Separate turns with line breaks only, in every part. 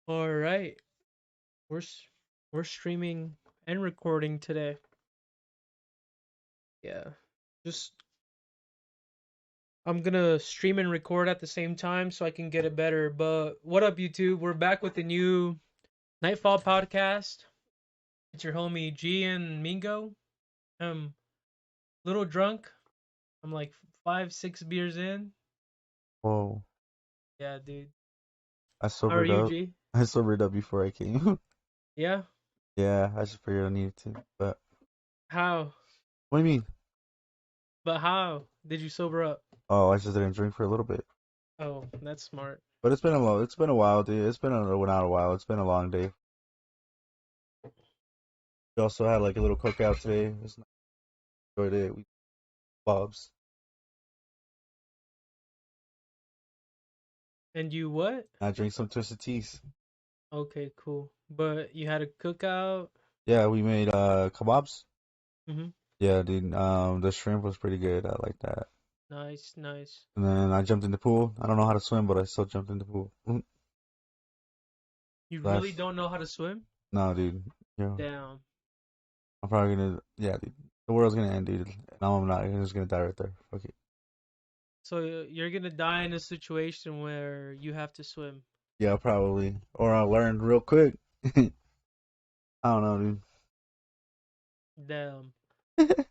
All right, we're s- we're streaming and recording today. Yeah, just I'm gonna stream and record at the same time so I can get it better. But what up, YouTube? We're back with the new Nightfall podcast. It's your homie G and Mingo. I'm a little drunk. I'm like 5, 6 beers in.
Whoa,
Yeah, dude.
I
How are
sobered
you,
up.
G?
I sobered up before I came.
Yeah.
Yeah, I just figured I needed to. But
How?
what do you mean?
But how did you sober up?
Oh, I just didn't drink for a little bit.
Oh, that's smart.
But it's been a while, dude. It's been not a while. It's been a long day. We also had like a little cookout today. It's nice. Enjoyed it. We Bob's.
And you what?
I drank some twisted teas.
Okay, cool. But you had a cookout.
Yeah, we made kebabs.
Mm-hmm.
Yeah, dude. The shrimp was pretty good. I like that.
Nice, nice.
And then I jumped in the pool. I don't know how to swim, but I still jumped in the pool.
You really
Last,
don't know how to swim?
no, dude. Yeah.
Damn.
I'm probably gonna, yeah, dude. The world's gonna end, dude. No, I'm not. I'm just gonna die right there. Fuck it.
So you're gonna die in a situation where you have to swim.
Yeah, probably. Or I'll learn real quick. I don't know,
Damn.
dude.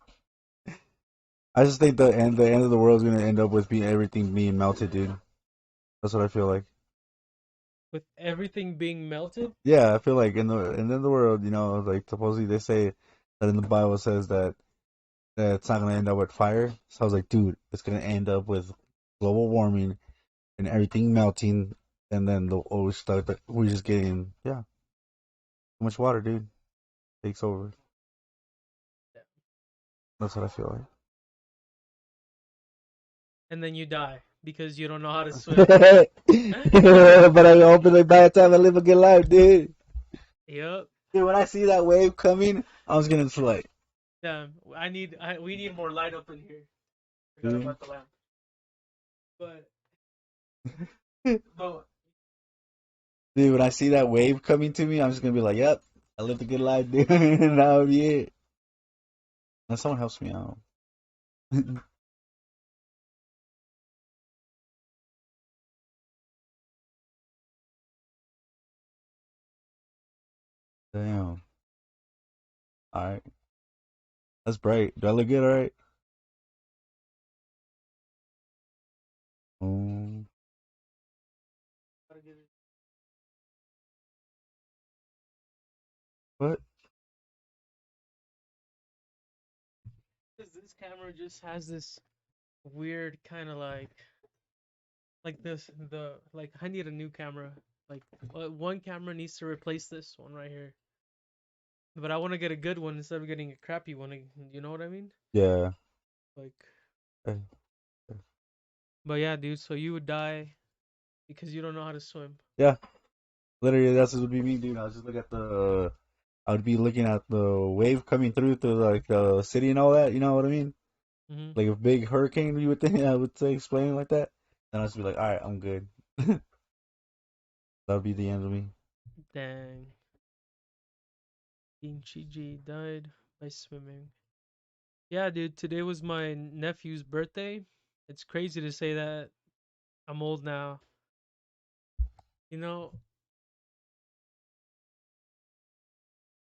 I just think the end of the world's gonna end up with everything being melted, dude. That's what I feel like.
With everything being melted?
Yeah, I feel like in the end of the world, like supposedly they say that in the Bible says that it's not gonna end up with fire. So I was like, dude, it's gonna end up with global warming and everything melting, and then the ocean we're just getting too much water, dude. Takes over. That's what I feel
And then you die because you don't know how to swim.
like. But I hope like by the time I live a good life, dude.
Yep.
Dude, when I see that wave coming, I was gonna like,
Damn. We need more light up in here. Forgot
dude.
about the lamp. But but
Dude, when I see that wave coming to me, I'm just gonna be like, yep, I lived a good life, dude. And that'll be it. And someone helps me out. Damn. All right, that's bright. Do I look good? All right. Um, what?
this camera just has this weird kind of like this the like I need a new camera. Like one camera needs to replace this one right here. But I want to get a good one instead of getting a crappy one. You know what I mean?
Yeah.
Like,
Eh,
but yeah, dude. So you would die because you don't know how to swim.
Yeah. Literally, that's what would be me, dude. I was just look at the. I would be looking at the wave coming through like the city and all that. You know what I mean?
Hmm.
Like a big hurricane, you would think. I would say explain it like that. Then I'd just be like, all right, I'm good. That would be the end of me.
Dang. Inchi G died by swimming. Yeah, dude. Today was my nephew's birthday. It's crazy to say that I'm old now. You know,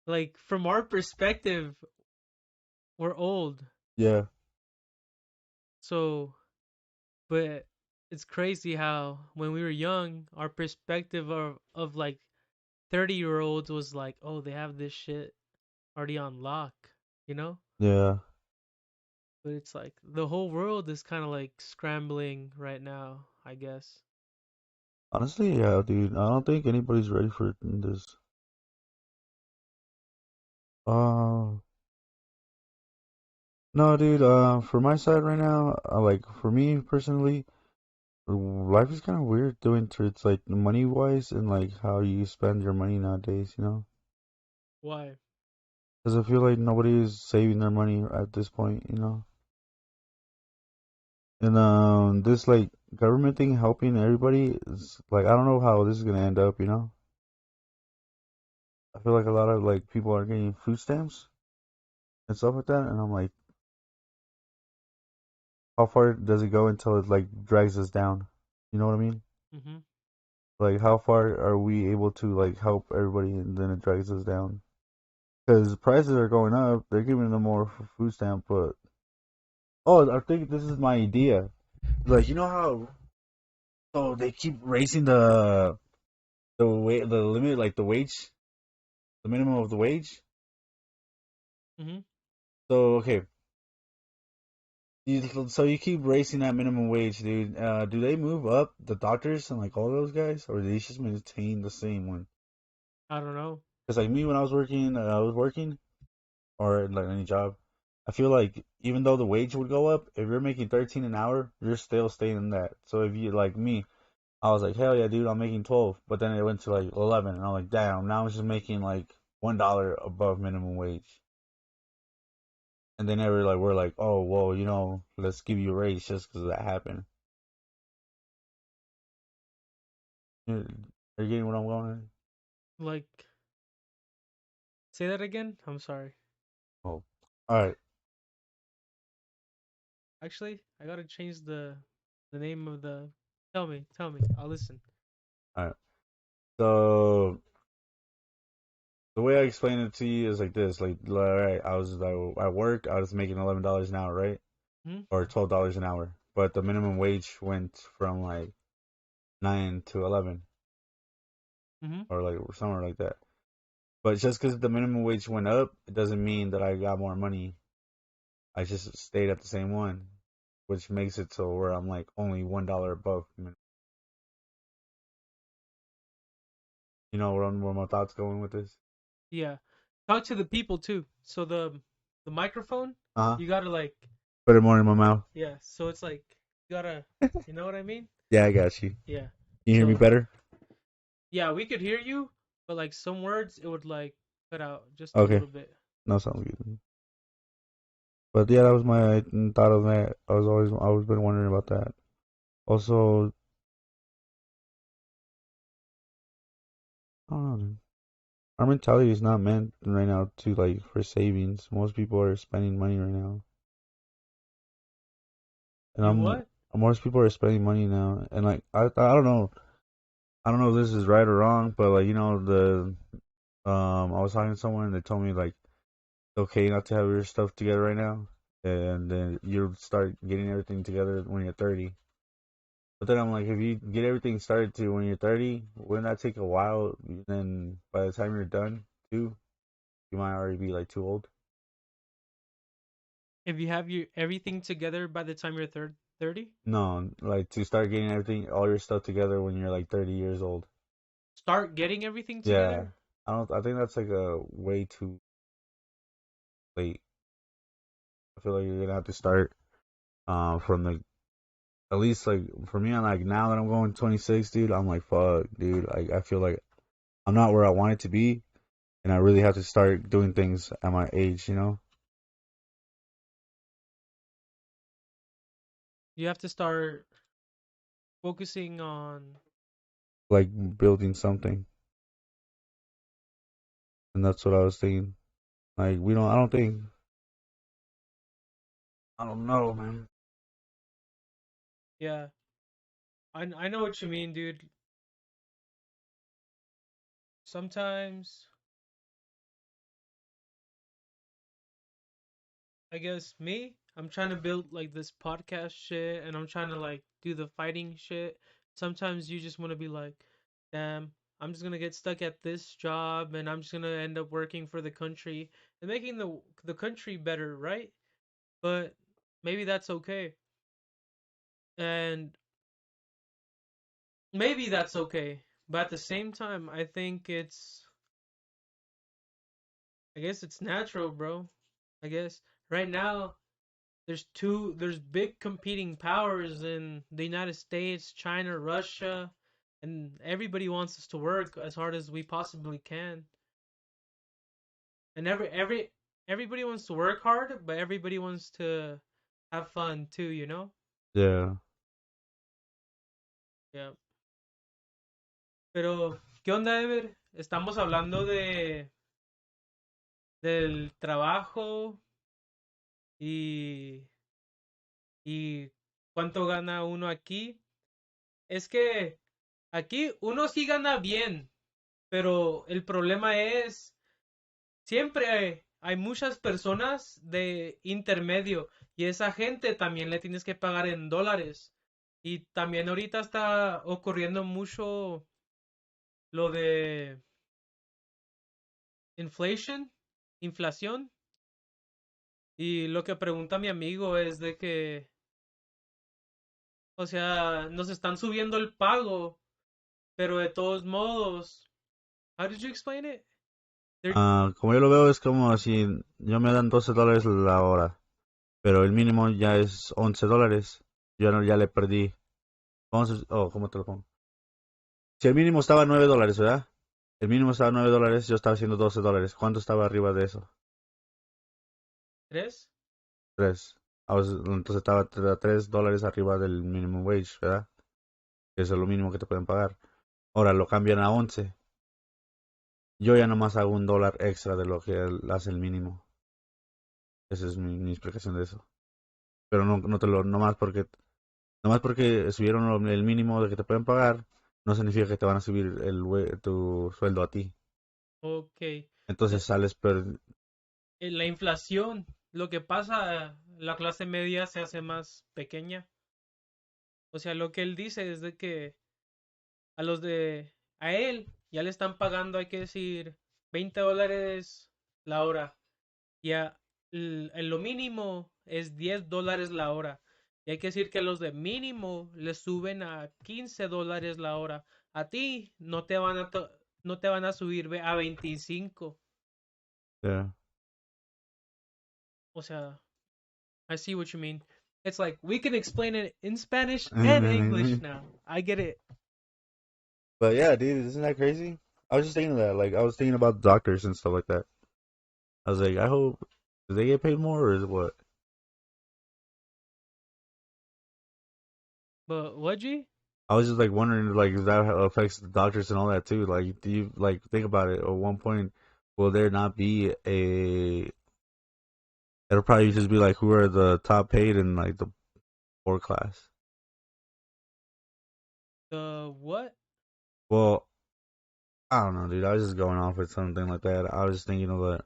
like from our perspective, we're old.
Yeah.
So, but it's crazy how when we were young, our perspective of like 30-year-olds was like, oh, they have this shit already on lock, you know?
Yeah.
But it's like the whole world is kind of like scrambling right now, I guess.
Honestly, yeah, dude. I don't think anybody's ready for this. Uh, no, dude. For my side right now, like for me personally, life is kind of weird doing to it's like money wise and like how you spend your money nowadays.
Why?
Because I feel like nobody is saving their money at this point. And this like government thing helping everybody is like I don't know how this is gonna end up. I feel like a lot of like people are getting food stamps and stuff like that, and I'm like, how far does it go until it like drags us down? You know what I mean?
Mm-hmm.
Like, how far are we able to like help everybody, and then it drags us down? Because prices are going up, they're giving them more food stamp, but oh, I think this is my idea. Like, you know how so they keep raising the limit, like the wage, the minimum of the wage.
Mm-hmm.
So okay, so you keep raising that minimum wage, dude. Do they move up the doctors and like all those guys, or do they just maintain the same one?
I don't know.
Because like me, when I was working, or like any job, I feel like even though the wage would go up, if you're making 13 an hour, you're still staying in that. So if you like me, I was like, hell yeah, dude, I'm making 12, but then it went to like 11, and I'm like, damn, now I'm just making like $1 above minimum wage. And they never like were like, oh, well, let's give you a raise just because that happened. Are you getting what I'm going?
Like, say that again. I'm sorry.
Oh, all right,
Actually, I gotta change the name of the. Tell me. I'll listen.
all right. So the way I explain it to you is like this: like, all right, I worked, I was making $11 an hour, right,
Hmm.
or $12 an hour, but the minimum wage went from like 9 to 11,
Mm-hmm.
or like somewhere like that. But just because the minimum wage went up, it doesn't mean that I got more money. I just stayed at the same one, which makes it so where I'm like only $1 above. You know where my thoughts going with this?
Yeah. Talk to the people too. So the microphone,
Uh huh.
you gotta like,
Put it more in my mouth.
yeah. So it's like you gotta, you know what I mean?
Yeah, I got you. Can
Yeah.
you hear me
So
better?
yeah, we could hear you, but like some words it would like cut out just a
Okay.
little bit.
No, sounds good. But yeah, that was my thought on that. I always been wondering about that. Also, I don't know. Our mentality is not meant right now to like for savings. Most people are spending money right now, and
You what?
most people are spending money now. And like I don't know, I don't know if this is right or wrong, but like the I was talking to someone and they told me like it's okay not to have your stuff together right now, and then you start getting everything together when you're 30. But then I'm like, if you get everything started to when you're 30, wouldn't that take a while? Then by the time you're done, too, you might already be like too old.
If you have your everything together by the time you're 30,
No, like to start getting everything, all your stuff together when you're like 30 years old.
start getting everything
Yeah,
together.
I think that's like a way too late. I feel like you're gonna have to start from the at least like for me. I'm like now that I'm going 26, dude. I'm like fuck, dude. Like I feel like I'm not where I want it to be, and I really have to start doing things at my age.
You have to start focusing on.
Like building something, and that's what I was thinking. Like we don't. I don't think. I don't know, man.
Yeah, I know what you mean, dude. Sometimes I guess me, I'm trying to build like this podcast shit and I'm trying to like do the fighting shit. Sometimes you just want to be like, damn, I'm just going to get stuck at this job and I'm just going to end up working for the country and making the country better, right? But maybe that's okay. And maybe that's okay. But at the same time, I think I guess it's natural, bro. I guess right now there's big competing powers in the United States, China, Russia, and everybody wants us to work as hard as we possibly can. And everybody wants to work hard, but everybody wants to have fun too, you know?
Yeah.
Yeah. Pero, ¿qué onda, Ever? estamos hablando del trabajo y, y cuánto gana uno aquí. Es que aquí uno sí gana bien, pero el problema es siempre hay muchas personas de intermedio y esa gente también le tienes que pagar en dólares. Y también ahorita está ocurriendo mucho lo de inflación. Y lo que pregunta mi amigo es de que, o sea, nos están subiendo el pago, pero de todos modos, how did you explain it? They're-
Como yo lo veo, es como si yo me dan $12 la hora, pero el mínimo ya es $11. Yo no, ya le perdí. ¿Cómo te lo pongo? Si el mínimo estaba $9, ¿verdad? El mínimo estaba $9, yo estaba haciendo $12. ¿Cuánto estaba arriba de eso?
¿Tres?
3. Entonces estaba a $3 arriba del minimum wage, ¿verdad? Eso es lo mínimo que te pueden pagar. Ahora lo cambian a 11. Yo ya nomás hago $1 extra de lo que hace el mínimo. Esa es mi explicación de eso. Pero no te lo, nomás porque subieron el mínimo de que te pueden pagar, no significa que te van a subir tu sueldo a ti.
Ok.
Entonces sales
La inflación, lo que pasa, la clase media se hace más pequeña. O sea, lo que él dice es de que a él ya le están pagando, hay que decir, $20 la hora. Y lo mínimo es $10 la hora. Y hay que decir que los de mínimo le suben a $15 la hora. A ti no te van a subir a 25.
yeah.
O sea, I see what you mean. It's like we can explain it in Spanish and English now. I get it.
But yeah, dude, isn't that crazy? I was just thinking that, like, I was thinking about doctors and stuff like that. I was like, I hope, do they get paid more or is it what?
But what, G?
I was just like wondering, like, if that affects the doctors and all that too. Like, do you like think about it? At one point, will there not be a? It'll probably just be like who are the top paid in like the poor class.
The what?
Well, I don't know, dude. I was just going off with something like that. I was just thinking of it.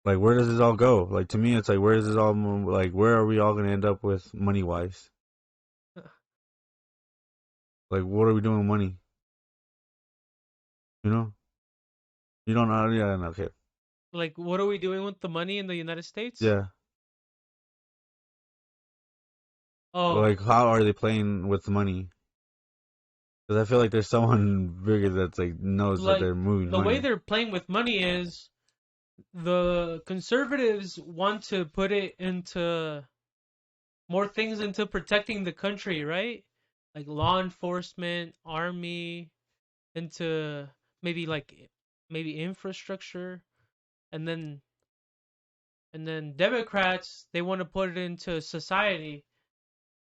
Like, where does this all go? Like, to me, it's like, where does this all move? Like, where are we all gonna end up with money wise? Like, what are we doing with money? You know? You don't know? Yeah, no, okay.
Like, what are we doing with the money in the United States?
Yeah.
Oh,
Like, how are they playing with the money? Because I feel like there's someone bigger that's like knows that
like
they're moving
the way
money.
they're playing with money is the conservatives want to put it into more things into protecting the country, right? Like law enforcement, army, into maybe like maybe infrastructure, and then Democrats they want to put it into society,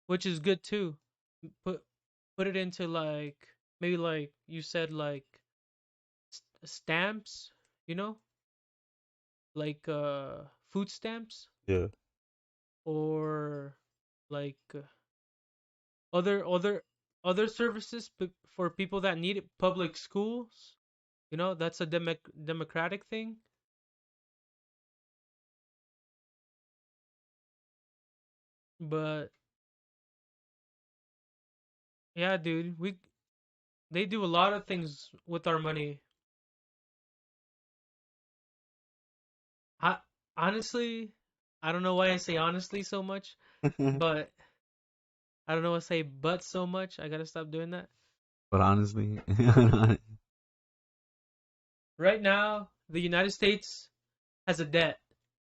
which is good too. Put put it into like maybe like you said like stamps, you know, like food stamps
Yeah.
or like other other services for people that need it, public schools. You know, that's a democratic thing. But yeah, dude, we they do a lot of things with our money. I honestly, I don't know why I say honestly so much,
But
but I don't know what to say but so much. I gotta stop doing that.
honestly,
Right now, the United States has a debt.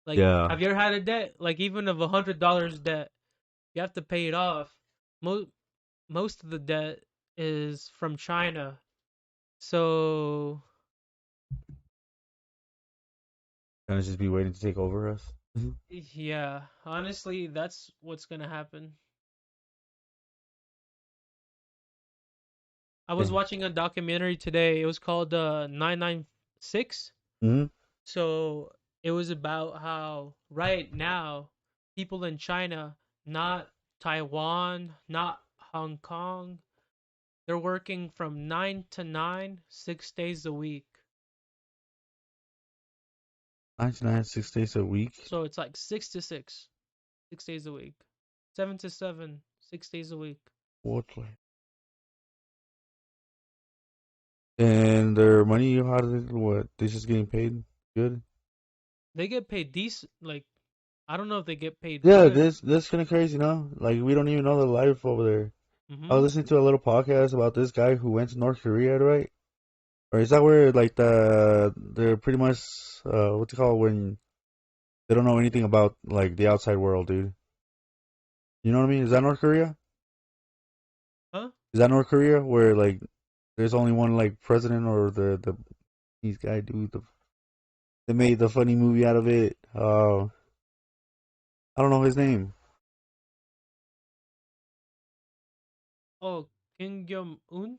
Like,
yeah.
have you ever had a debt? Like, even of $100 debt, you have to pay it off. Most most of the debt is from China. So
Gonna just be waiting to take over us.
yeah, honestly, that's what's gonna happen. I was watching a documentary today. It was called 996.
Mm-hmm.
So it was about how right now people in China, not Taiwan, not Hong Kong, they're working from 9 to 9, 6 days a week.
99, 6 days a week.
So it's like 6 to 6, 6 days a week. 7 to 7, 6 days a week.
What? And their money, how do they, what? They just getting paid good?
They get paid decent. Like, I don't know if they get paid
Yeah,
good.
that's kind of crazy, Like, we don't even know the life over there. I
Mm-hmm.
was listening to a little podcast about this guy who went to North Korea, right? Or is that where, like, they're pretty much, what's it called when they don't know anything about, like, the outside world, dude? You know what I mean? Is that North Korea?
Huh?
Is that North Korea where, like, there's only one, like, president or the these guy, dude? They made the funny movie out of it. I don't know his name.
Oh, Kim Jong Un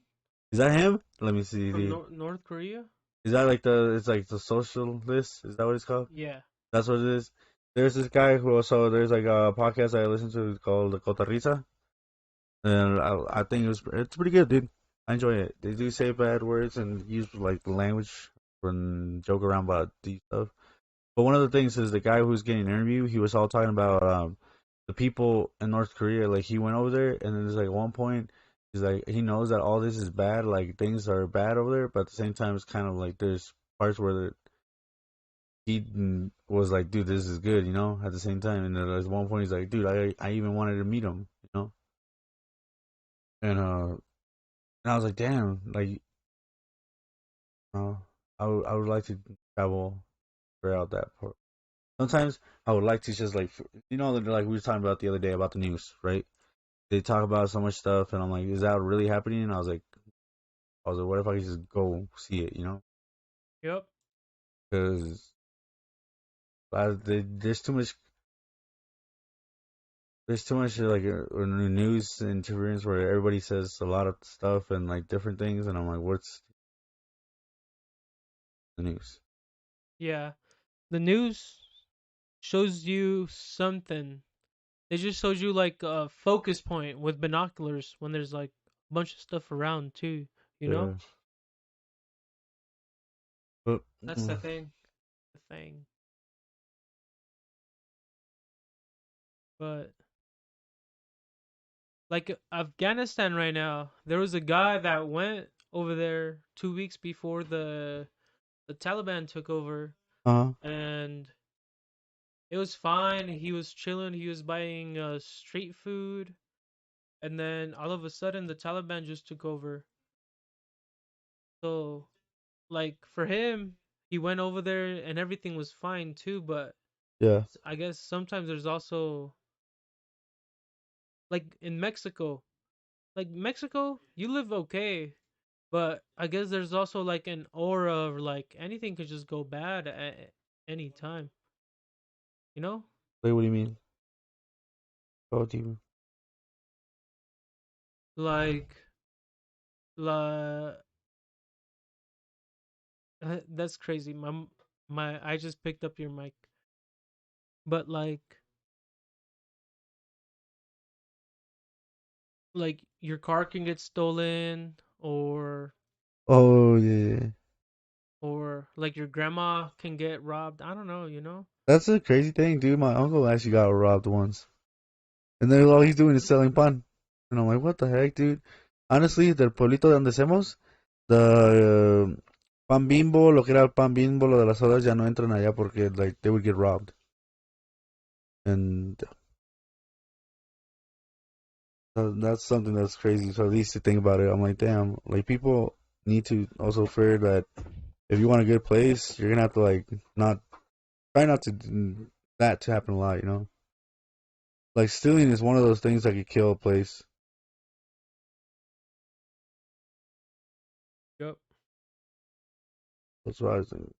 Is that him? Let me
from
see.
North Korea?
Is that it's like the socialist? Is that what it's called?
Yeah.
That's what it is. There's this guy who also there's like a podcast I listen to called Cotarriza, and I think it's pretty good, dude. I enjoy it. They do say bad words and use like the language and joke around about these stuff. But one of the things is the guy who's getting interviewed. He was all talking about the people in North Korea. Like he went over there, and then there's like one point. He's like he knows that all this is bad. Like things are bad over there, but at the same time, it's kind of like there's parts where he was like, dude, this is good, at the same time. And there's one point he's like, dude, I even wanted to meet him. And I was like, damn, like, uh, I would like to travel throughout that part. Sometimes I would like to just like, like we were talking about the other day about the news, right? They talk about so much stuff, and I'm like, is that really happening? And I was like, what if I could just go see it?
Yep.
Because there's too much. There's too much like news interference where everybody says a lot of stuff and like different things, and I'm like, what's the news?
Yeah. The news shows you something. They just showed you like a focus point with binoculars when there's like a bunch of stuff around too, you know?
Yeah, but
That's the thing. The thing. But like Afghanistan right now, there was a guy that went over there 2 weeks before the Taliban took over,
uh,
and it was fine. He was chilling. He was buying street food, and then all of a sudden the Taliban just took over. So like for him, he went over there and everything was fine too. But
yeah,
I guess sometimes there's also like in Mexico, like Mexico, you live okay. But I guess there's also like an aura of like anything could just go bad at any time, you know?
like what do you mean? Oh, do you?
Like, la, that's crazy. I just picked up your mic, but like your car can get stolen,
Oh yeah,
or like your grandma can get robbed. I don't know, you know?
that's a crazy thing, dude. My uncle actually got robbed once, and then all he's doing is selling pan, and I'm like, what the heck, dude? Honestly, del pueblito de donde hacemos, the pan bimbo, lo que era el pan bimbo, lo de las sodas ya no entran allá porque like they would get robbed, and that's something that's crazy. So at least to think about it, I'm like, damn, like people need to also fear that if you want a good place, you're gonna have to like not try not to that to happen a lot. Like stealing is one of those things that could kill a place.
Yep.
That's what I was thinking.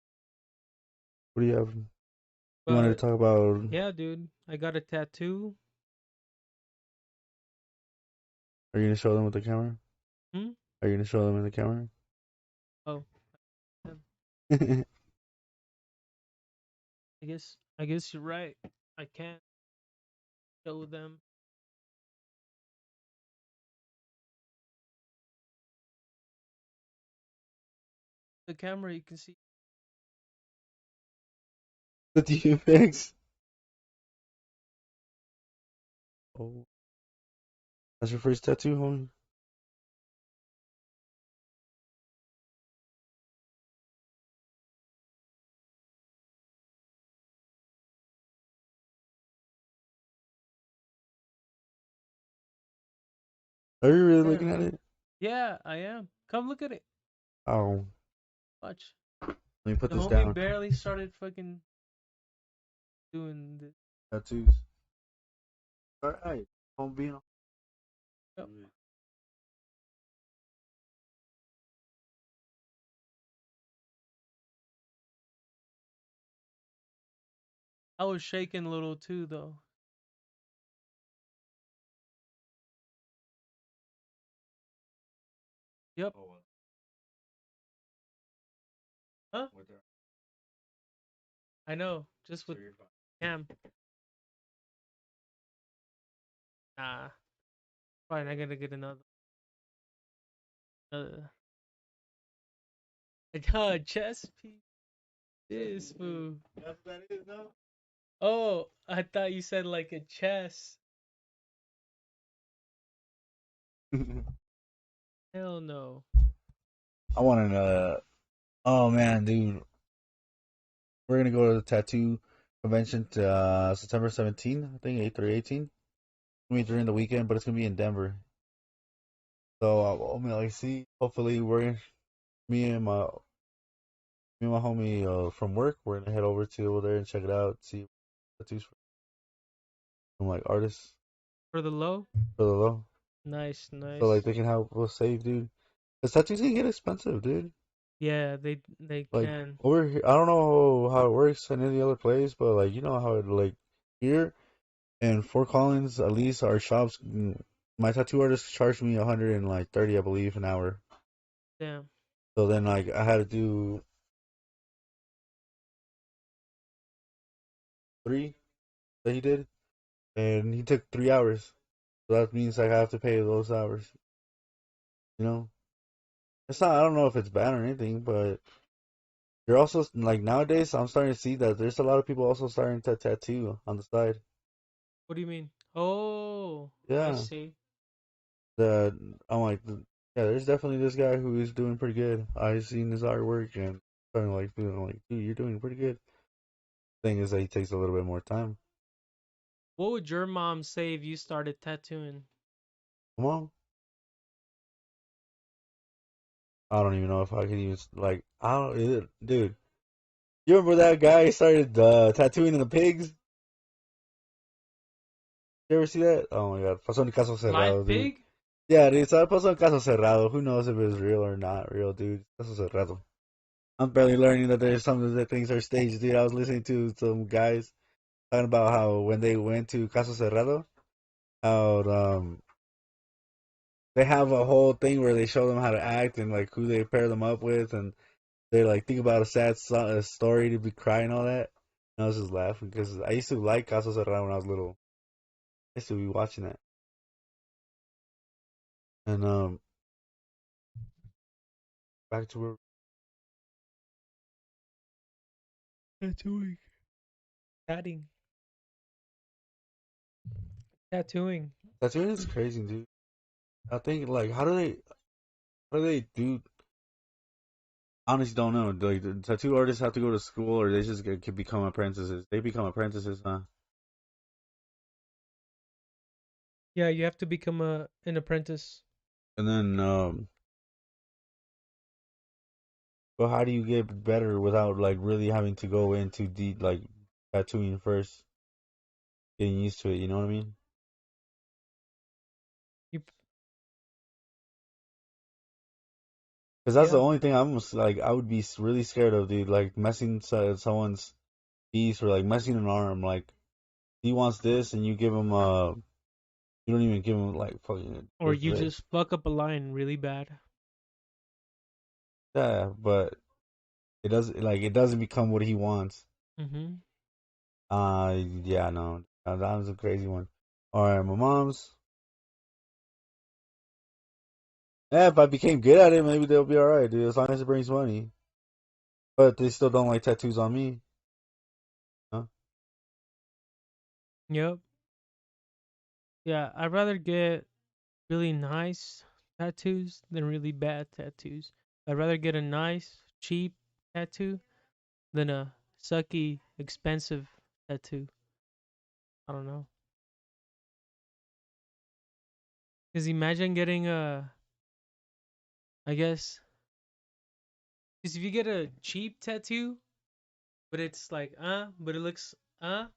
What do you have? You wanted to
But
talk about?
yeah, dude, I got a tattoo.
Are you gonna show them with the camera?
Hmm?
Are you gonna show them in the camera?
Oh, I guess you're right. I can't show them. The camera, you can see.
The DFX. Oh, that's your first tattoo, homie? Are you really
There.
looking at it?
Yeah, I am. Come look at it.
Oh,
Watch.
let me put
The
this
homie
down.
barely started fucking doing this.
Tattoos. All right. Home being.
Yep. I was shaking a little too, though. Yep. Huh? I know. Just with Cam. Nah. Fine, I gotta get another. Chess piece. This fool.
That's what that is, no?
Oh, I thought you said like a chess. Hell no.
I want to. Oh man, dude, we're gonna go to the tattoo convention to September 17th, I think 8th or 18th. It's gonna be during the weekend, but it's gonna be in Denver. So I mean, like, see, hopefully me and my homie from work, we're gonna head over there and check it out, see tattoos from like artists
For the low?
for the low.
Nice,
So like
nice.
they can help us save, dude. Cause tattoos can get expensive, dude.
Yeah, they
Like
can.
over here, I don't know how it works in any other place, but like you know how it like here in Fort Collins, at least our shops, my tattoo artist charged me 130, I believe, an hour.
Damn.
So then like I had to do three that he did, and he took 3 hours. So that means like I have to pay those hours. You know, it's not. I don't know if it's bad or anything, but you're also like nowadays. I'm starting to see that there's a lot of people also starting to tattoo on the side.
What do you mean? Oh, I
Yeah,
see.
the I'm like, yeah, there's definitely this guy who is doing pretty good. I've seen his artwork and starting like feeling like, dude, you're doing pretty good. Thing is that he takes a little bit more time.
What would your mom say if you started tattooing?
Come on, I don't even know if I could even like. I don't, dude. You remember that guy started tattooing in the pigs? You ever see that? Oh my god, pasó en caso cerrado,
Live
dude.
pig?
Yeah, dude, so pasó en caso cerrado. Who knows if it's real or not real, dude? Caso cerrado. I'm barely learning that there's some of the things are staged, dude. I was listening to some guys talking about how when they went to Caso Cerrado, how they have a whole thing where they show them how to act and like who they pair them up with, and they like think about a sad story to be crying and all that. And I was just laughing because I used to like Caso Cerrado when I was little. I used to be watching that, and back to where
Tattooing. Tatting. Tattooing.
tattooing is crazy, dude. I think like how do they do? Honestly, don't know. Like the tattoo artists have to go to school, or they just can become apprentices. They become apprentices, huh?
Yeah, you have to become an apprentice.
And then but how do you get better without like really having to go into deep like tattooing first, getting used to it? You know what I mean?
You,
Because that's the
yeah.
only thing like I would be really scared of, dude. Like messing someone's piece or like messing an arm. Like he wants this, and you give him you don't even give him like fucking
Or
this
you
red.
just fuck up a line really bad.
Yeah, but it doesn't become what he wants.
Mhm.
Yeah, no, that was a crazy one. All right, my mom's. Yeah, if I became good at it, maybe they'll be all right, dude. As long as it brings money. But they still don't like tattoos on me. Huh?
Yep. Yeah, I'd rather get really nice tattoos than really bad tattoos. I'd rather get a nice, cheap tattoo than a sucky, expensive tattoo. I don't know. Cause imagine getting a, I guess, cause if you get a cheap tattoo, but it's like, but it looks, but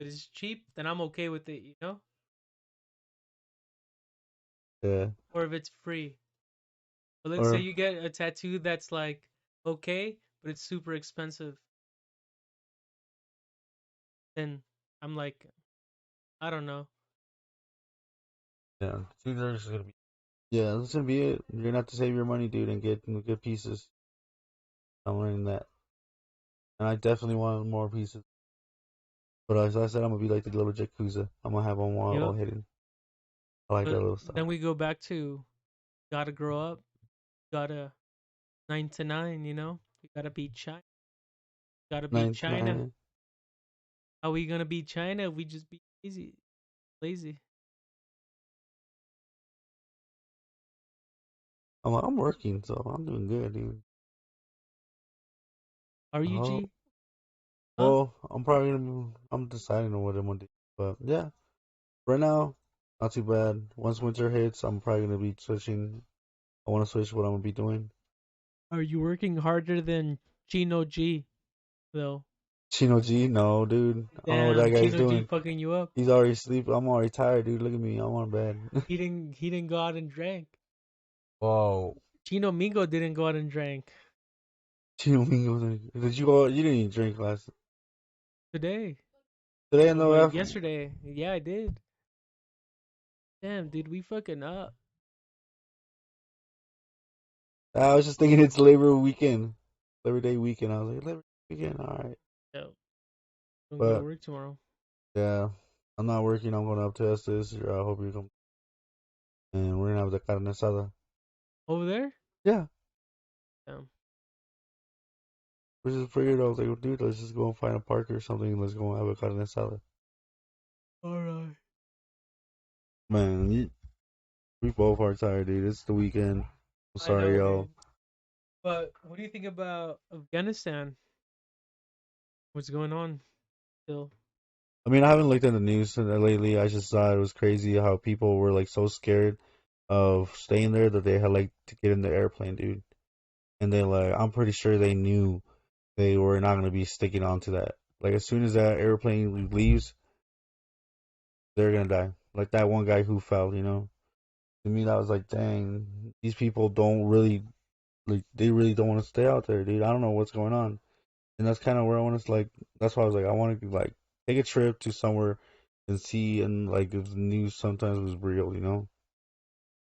it's cheap, then I'm okay with it, you know?
Yeah.
Or if it's free. But let's say
Or
you get a tattoo that's like, okay, but it's super expensive, then I'm like, I don't know.
yeah, tattoos are just gonna be. Yeah, that's gonna be it. You're gonna have to save your money, dude, and get good pieces. I'm learning that, and I definitely want more pieces. But as I said, I'm gonna be like the little Yakuza. I'm gonna have them all
Yep.
hidden. I like that
But
little
then
style.
we go back to gotta grow up, gotta 9 to 9, you know? We gotta beat China. Gotta beat
9 to 9.
China. How we gonna beat China if we just be lazy?
I'm working, so I'm doing good, dude.
Are you
Oh,
G? Huh?
well, I'm probably gonna. I'm deciding on what I'm gonna do, but yeah, right now, not too bad. Once winter hits, I'm probably gonna be switching. I want to switch what I'm gonna be doing.
Are you working harder than Chino G though?
Chino G, no, dude. I don't know what that
Damn,
guy's
Chino G
doing.
fucking you up.
He's already asleep. I'm already tired, dude. Look at me. I'm on bed.
He didn't go out and drank.
Whoa.
Chino Mingo didn't go out and drank
Chino Mingo. Did you go? You didn't even drink last
today.
today. I
Oh,
know.
but yesterday, yeah, I did. Damn, dude, we fucking up.
I was just thinking it's Labor weekend, Labor Day weekend. I was like, Labor Day weekend, all right.
Yeah, don't go to
But
work tomorrow.
yeah, I'm not working. I'm going up to Estes. I hope you come. And we're gonna have the carne asada.
Over there?
Yeah,
Damn.
we just figured I was like, dude, let's just go and find a park or something. And let's go and have a carne asada.
All right.
Man, we both are tired, dude. It's the weekend. I'm
I
sorry,
know,
y'all.
dude. But what do you think about Afghanistan? What's going on still?
I mean, I haven't looked at the news lately. I just thought it was crazy how people were like so scared of staying there that they had like to get in the airplane, dude. And they like, I'm pretty sure they knew they were not going to be sticking on to that. Like as soon as that airplane leaves, they're gonna die. Like that one guy who fell, you know. To me, that was like, dang, these people don't really like. They really don't want to stay out there, dude. I don't know what's going on, and that's kind of where I want to like. That's why I was like, I want to like take a trip to somewhere and see and like if the news sometimes was real, you know.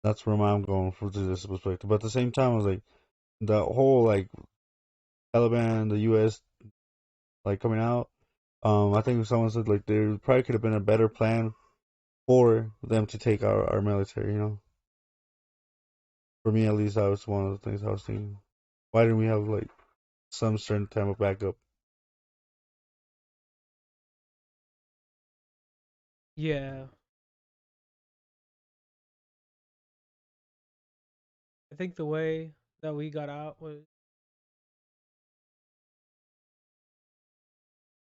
That's where I'm going for this perspective. But at the same time, I was like, the whole like Taliban, the U.S. like coming out. I think someone said like there probably could have been a better plan for them to take our military. You know, for me at least, that was one of the things I was thinking. Why didn't we have like some certain time of backup?
Yeah, I think the way that we got out was,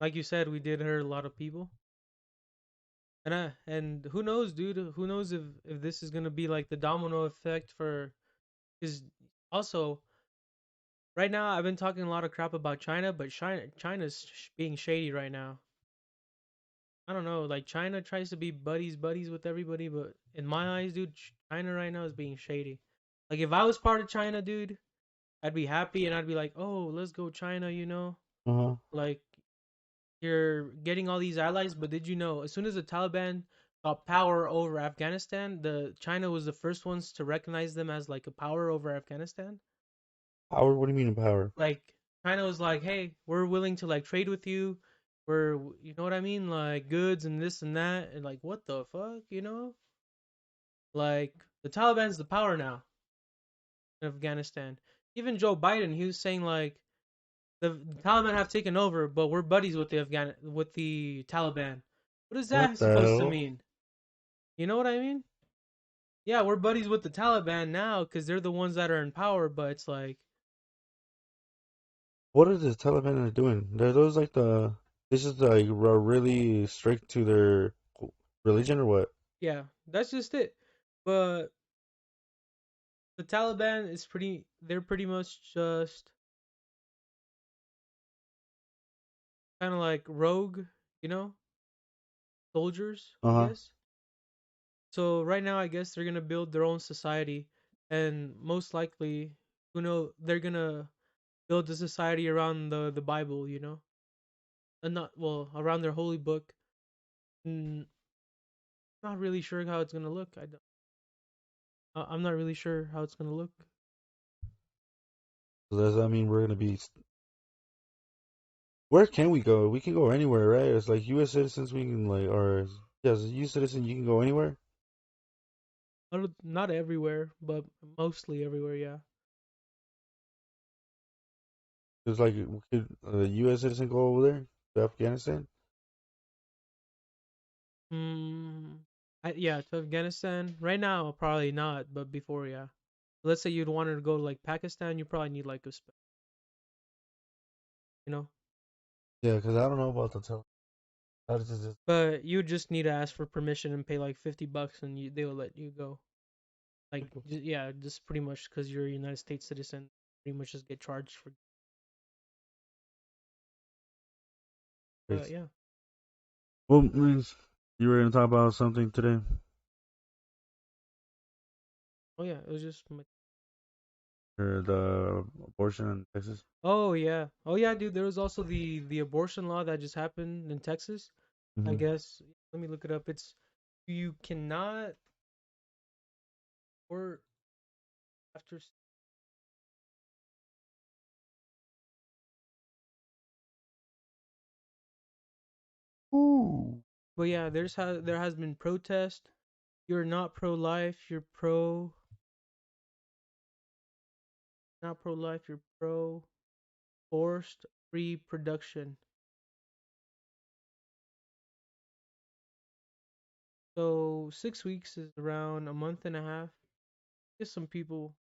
like you said, we did hurt a lot of people. And who knows, dude? Who knows if this is gonna be like the domino effect for? Because also right now I've been talking a lot of crap about China, but China's being shady right now. I don't know, like China tries to be buddies with everybody, but in my eyes, dude, China right now is being shady. Like if I was part of China, dude, I'd be happy and I'd be like, "Oh, let's go China," you know?
Uh huh.
Like you're getting all these allies, but did you know as soon as the Taliban got power over Afghanistan, the China was the first ones to recognize them as like a power over Afghanistan?
Power? What do you mean power?
Like China was like, hey, we're willing to like trade with you. We're, you know what I mean, like goods and this and that, and like what the fuck, you know? Like the Taliban's the power now in Afghanistan. Even Joe Biden, he was saying like the Taliban have taken over, but we're buddies with the Taliban. What is
What
that
the
supposed to
hell?
mean? You know what I mean? Yeah, we're buddies with the Taliban now because they're the ones that are in power. But it's like,
What are the Taliban doing? They're those like the this is like really strict to their religion or what?
yeah, that's just it. But the Taliban is pretty. They're pretty much just kind of like rogue, you know, soldiers,
Uh
I
huh.
guess. So right now, I guess they're gonna build their own society, and most likely, they're gonna build the society around the Bible, you know, and not well around their holy book. Mm, not really sure how it's gonna look. I'm not really sure how it's gonna look.
So does that mean we're gonna be? Where can we go? We can go anywhere, right? It's like U.S. citizens. We can like, or yeah, as a U.S. citizen, you can go anywhere.
Not everywhere, but mostly everywhere. Yeah.
It's like, could a U.S. citizen go over there to Afghanistan?
Hmm. Yeah, to Afghanistan right now probably not, but before, yeah. Let's say you'd wanted to go to like Pakistan, you probably need like you know,
Yeah, because I don't know about the tell. How does this?
but you just need to ask for permission and pay like $50, and they will let you go. Like, yeah, just pretty much because you're a United States citizen, pretty much just get charged for. But
It's,
yeah,
well, means you were gonna talk about something today,
oh yeah, it was just.
or the abortion in Texas.
Oh yeah, dude. There was also the abortion law that just happened in Texas. I
Hmm.
guess. Let me look it up. It's you cannot or after.
Ooh.
But yeah, there has been protest. You're not pro life. You're pro not pro life. You're pro forced reproduction. So 6 weeks is around a month and a half. Just some people.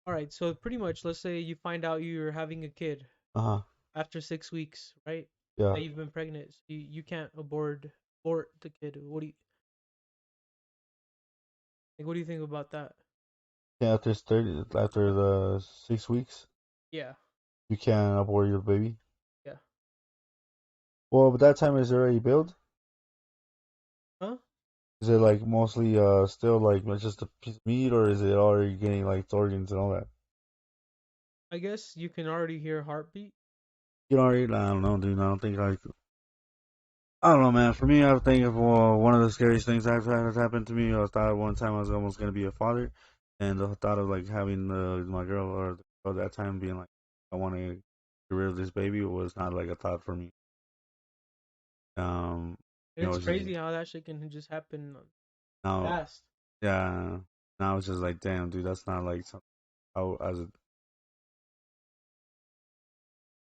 All right. So pretty much, let's say you find out you're having a kid
Uh huh.
after 6 weeks, right?
Yeah.
That you've been pregnant. So you can't abort the kid. What do you think about that?
Yeah. After the 6 weeks,
Yeah.
you can't abort your baby.
Yeah.
Well, but that time is already built.
Huh?
Is it like mostly still like just a piece of meat, or is it already getting like its organs and all that?
I guess you can already hear heartbeat.
You already, I don't know, dude. I don't think like I don't know, man. For me, I think of one of the scariest things I've had has happened to me. I thought one time I was almost gonna be a father, and the thought of like having my girl or the girl that time being like, I want to get rid of this baby was not like a thought for me. Um,
It's
it's just
crazy how that shit can just happen
now,
fast.
yeah, now it's just like, damn, dude, that's not like something. As a,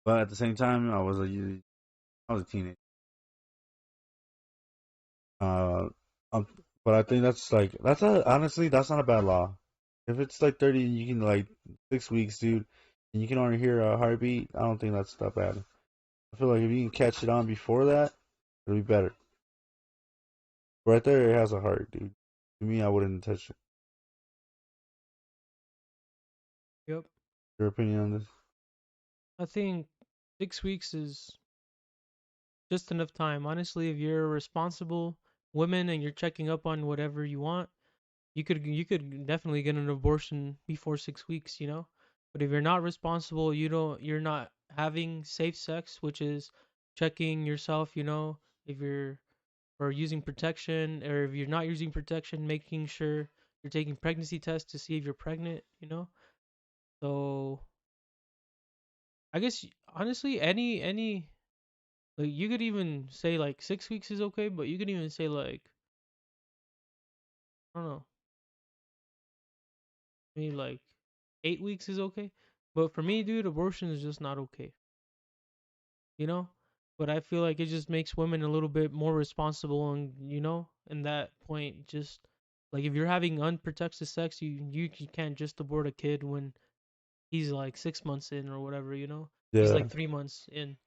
but at the same time, I was a teenager. Uh, um, but I think that's like honestly that's not a bad law. If it's like 30, you can like 6 weeks, dude, and you can only hear a heartbeat. I don't think that's that bad. I feel like if you can catch it on before that, it'll be better. Right there, it has a heart, dude. To me, I wouldn't touch it.
Yep.
Your opinion on this?
I think 6 weeks is just enough time. Honestly, if you're a responsible woman and you're checking up on whatever you want, you could definitely get an abortion before 6 weeks, you know? But if you're not responsible, you're not having safe sex, which is checking yourself, you know, if you're or using protection, or if you're not using protection, making sure you're taking pregnancy tests to see if you're pregnant, you know? So I guess honestly any like you could even say like 6 weeks is okay, but you could even say like I don't know, maybe like 8 weeks is okay. But for me, dude, abortion is just not okay, you know? But I feel like it just makes women a little bit more responsible, and in that point, just like if you're having unprotected sex, you can't just abort a kid when he's like 6 months in or whatever, He's
Yeah.
like 3 months in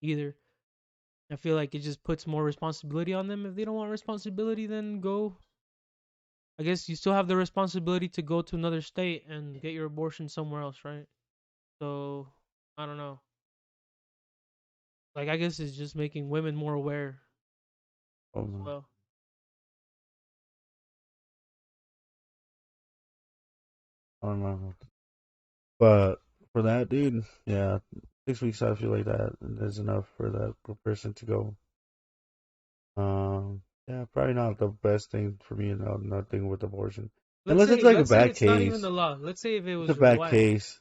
either. I feel like it just puts more responsibility on them. If they don't want responsibility, then go. I guess you still have the responsibility to go to another state and get your abortion somewhere else, right? So I don't know. Like I guess it's just making women more aware as
Um,
well.
I don't know. But for that, dude, yeah, 6 weeks, I feel like that is enough for that person to go. Yeah, probably not the best thing for me, no, nothing with abortion.
Let's
Unless it's
say
like a
let's say
bad
it's not even
case.
the law. Let's say if it
It's a
was your
bad
wife.
case.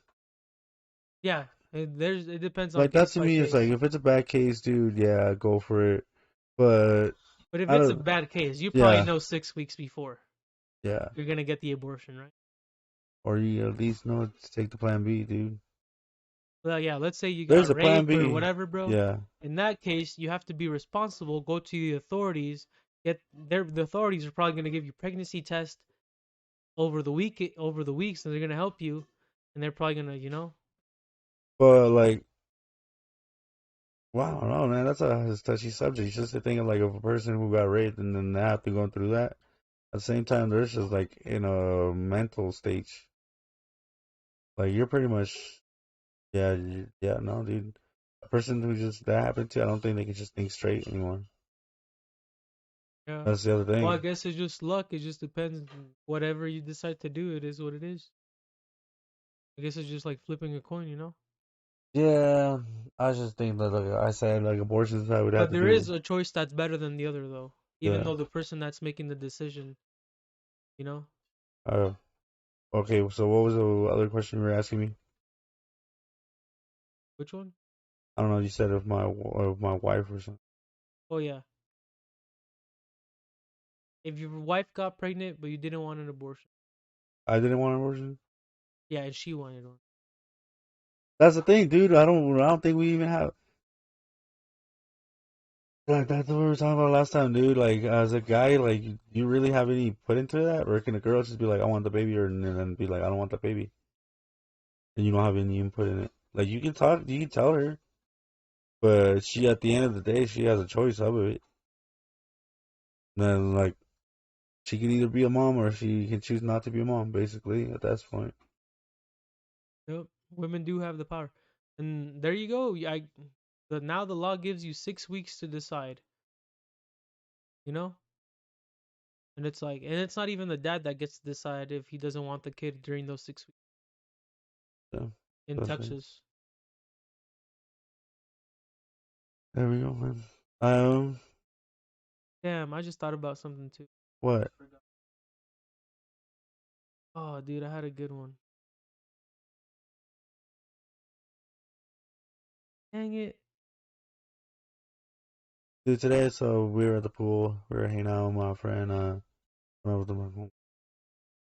Yeah, it depends on
Like that
case
to
by
me is like,
case.
if it's a bad case, dude, yeah, go for it. But
But if
I
it's a
don't,
bad case, you probably
yeah,
know 6 weeks before
yeah.
you're gonna get the abortion, right?
Or you at least know to take the plan B, dude.
Well, yeah, let's say you
There's
got
a plan
raped or
B.
whatever, bro.
Yeah.
In that case, you have to be responsible. Go to the authorities. The authorities are probably gonna give you pregnancy test over the weeks, and they're gonna help you, and they're probably gonna,
But like, wow, no, man, that's a touchy subject. Just to think of like of a person who got raped and then they have to go through that. At the same time, they're just like in a mental stage. Like you're pretty much, yeah, yeah, no, dude. A person who just that happened to, I don't think they can just think straight anymore.
yeah.
That's the other
Well, I
thing.
guess it's just luck. It just depends. Whatever you decide to do, it is what it is. I guess it's just like flipping a coin.
Yeah, I just think that like I said, like abortions I would have
But
to
there is
do.
a choice that's better than the other, though. Even
Yeah.
though the person that's making the decision, you know,
Uh, okay, so what was the other question you were asking me?
which one?
I don't know. You said of my wife or something.
Oh yeah, if your wife got pregnant but you didn't want an abortion,
I didn't want an abortion.
yeah, and she wanted one.
That's the thing, dude. I don't think we even have. Like that's what we were talking about last time, dude. Like as a guy, like you really have any put into that, or can a girl just be like, "I want the baby," or and then be like, "I don't want the baby," and you don't have any input in it? Like you can talk, you can tell her, but she at the end of the day, she has a choice of it. Then like she can either be a mom or she can choose not to be a mom. Basically, at that point.
Yep, women do have the power, and there you go. Now the law gives you 6 weeks to decide. You know, and it's not even the dad that gets to decide if he doesn't want the kid during those 6 weeks
Yeah,
in
that's it.
Texas.
There we go, man. Um,
Damn, I just thought about something too.
what?
Oh, dude, I had a good one. Dang it.
Dude, today, so we were at the pool. We were hanging out with my friend. One of them.